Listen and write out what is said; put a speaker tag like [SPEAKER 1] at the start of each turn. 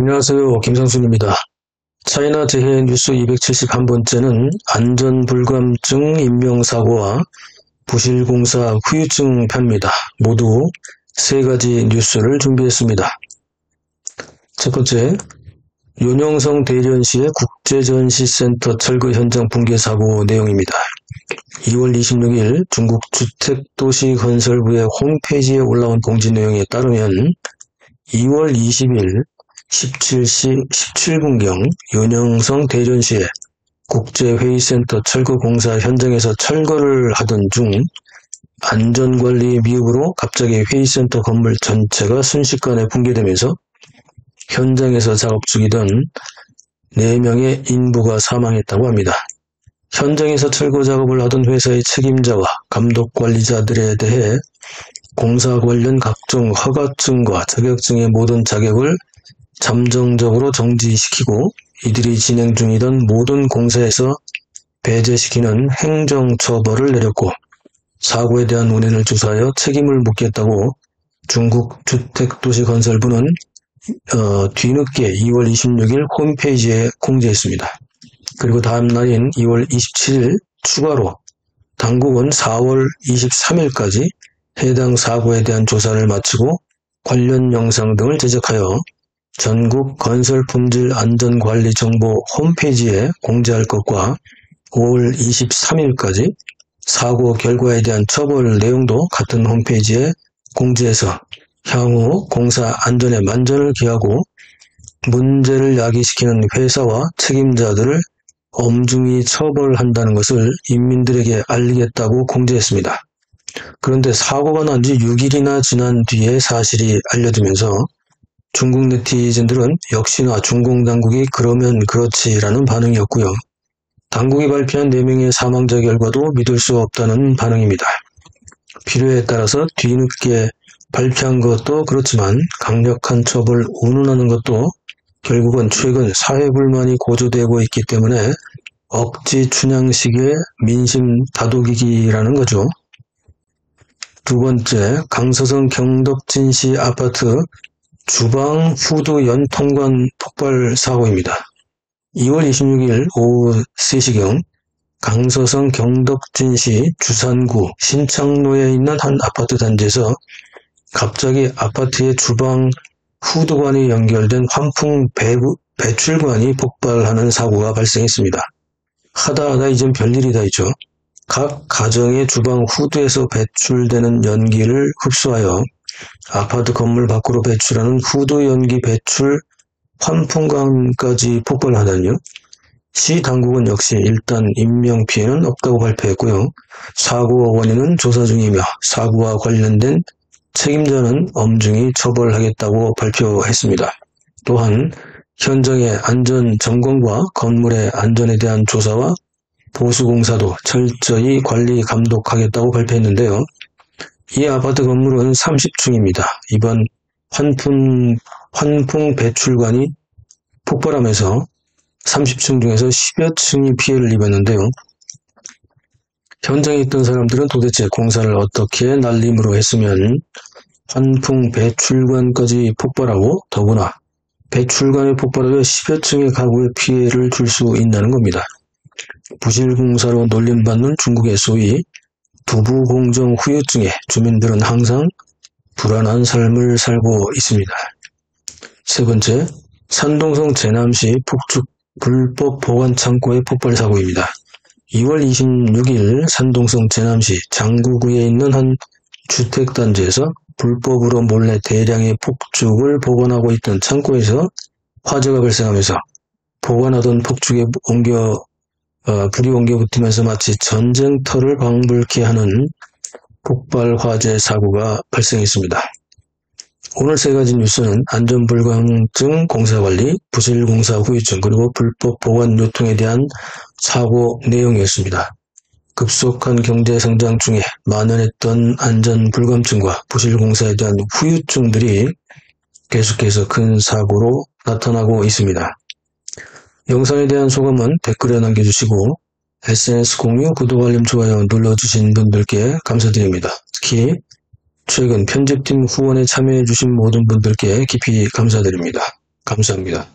[SPEAKER 1] 안녕하세요. 김상순입니다. 차이나 재해 뉴스 271번째는 안전불감증 인명사고와 부실공사 후유증 편입니다. 모두 3가지 뉴스를 준비했습니다. 첫 번째, 윤영성 대전시의 국제전시센터 철거 현장 붕괴 사고 내용입니다. 2월 26일 중국 주택도시건설부의 홈페이지에 올라온 공지 내용에 따르면 2월 20일 17시 17분경 윤영성 대전시의 국제회의센터 철거공사 현장에서 철거를 하던 중 안전관리 미흡으로 갑자기 회의센터 건물 전체가 순식간에 붕괴되면서 현장에서 작업 중이던 4명의 인부가 사망했다고 합니다. 현장에서 철거 작업을 하던 회사의 책임자와 감독관리자들에 대해 공사 관련 각종 허가증과 자격증의 모든 자격을 잠정적으로 정지시키고 이들이 진행 중이던 모든 공사에서 배제시키는 행정처벌을 내렸고 사고에 대한 원인을 조사하여 책임을 묻겠다고 중국 주택도시건설부는 뒤늦게 2월 26일 홈페이지에 공지했습니다. 그리고 다음 날인 2월 27일 추가로 당국은 4월 23일까지 해당 사고에 대한 조사를 마치고 관련 영상 등을 제작하여 전국 건설품질 안전관리 정보 홈페이지에 공지할 것과 5월 23일까지 사고 결과에 대한 처벌 내용도 같은 홈페이지에 공지해서 향후 공사 안전에 만전을 기하고 문제를 야기시키는 회사와 책임자들을 엄중히 처벌한다는 것을 인민들에게 알리겠다고 공지했습니다. 그런데 사고가 난 지 6일이나 지난 뒤에 사실이 알려지면서 중국 네티즌들은 역시나 중공 당국이 그러면 그렇지라는 반응이었고요. 당국이 발표한 4명의 사망자 결과도 믿을 수 없다는 반응입니다. 필요에 따라서 뒤늦게 발표한 것도 그렇지만 강력한 처벌을 운운하는 것도 결국은 최근 사회불만이 고조되고 있기 때문에 억지 춘향식의 민심 다독이기라는 거죠. 두 번째, 강서성 경덕진시 아파트 주방 후드 연통관 폭발 사고입니다. 2월 26일 오후 3시경 강서성 경덕진시 주산구 신창로에 있는 한 아파트 단지에서 갑자기 아파트의 주방 후드관이 연결된 환풍 배출관이 폭발하는 사고가 발생했습니다. 하다 이젠 별일이다 있죠. 각 가정의 주방 후드에서 배출되는 연기를 흡수하여 아파트 건물 밖으로 배출하는 후드 연기 배출 환풍관까지 폭발하다니요. 시 당국은 역시 일단 인명피해는 없다고 발표했고요. 사고 원인은 조사 중이며 사고와 관련된 책임자는 엄중히 처벌하겠다고 발표했습니다. 또한 현장의 안전 점검과 건물의 안전에 대한 조사와 보수공사도 철저히 관리 감독하겠다고 발표했는데요. 이 아파트 건물은 30층입니다. 이번 환풍 배출관이 폭발하면서 30층 중에서 10여 층이 피해를 입었는데요. 현장에 있던 사람들은 도대체 공사를 어떻게 날림으로 했으면 환풍 배출관까지 폭발하고 더구나 배출관이 폭발하여 10여 층의 가구에 피해를 줄 수 있다는 겁니다. 부실공사로 놀림받는 중국의 소위 두부공정 후유증에 주민들은 항상 불안한 삶을 살고 있습니다. 세 번째, 산동성 제남시 폭죽 불법 보관 창고의 폭발 사고입니다. 2월 26일 산동성 제남시 장구구에 있는 한 주택단지에서 불법으로 몰래 대량의 폭죽을 보관하고 있던 창고에서 화재가 발생하면서 보관하던 폭죽에 불이 옮겨 붙으면서 마치 전쟁터를 방불케 하는 폭발 화재 사고가 발생했습니다. 오늘 3가지 뉴스는 안전불감증 공사관리, 부실공사 후유증, 그리고 불법 보관 유통에 대한 사고 내용이었습니다. 급속한 경제성장 중에 만연했던 안전불감증과 부실공사에 대한 후유증들이 계속해서 큰 사고로 나타나고 있습니다. 영상에 대한 소감은 댓글에 남겨주시고 SNS 공유, 구독, 알림, 좋아요 눌러주신 분들께 감사드립니다. 특히 최근 편집팀 후원에 참여해주신 모든 분들께 깊이 감사드립니다. 감사합니다.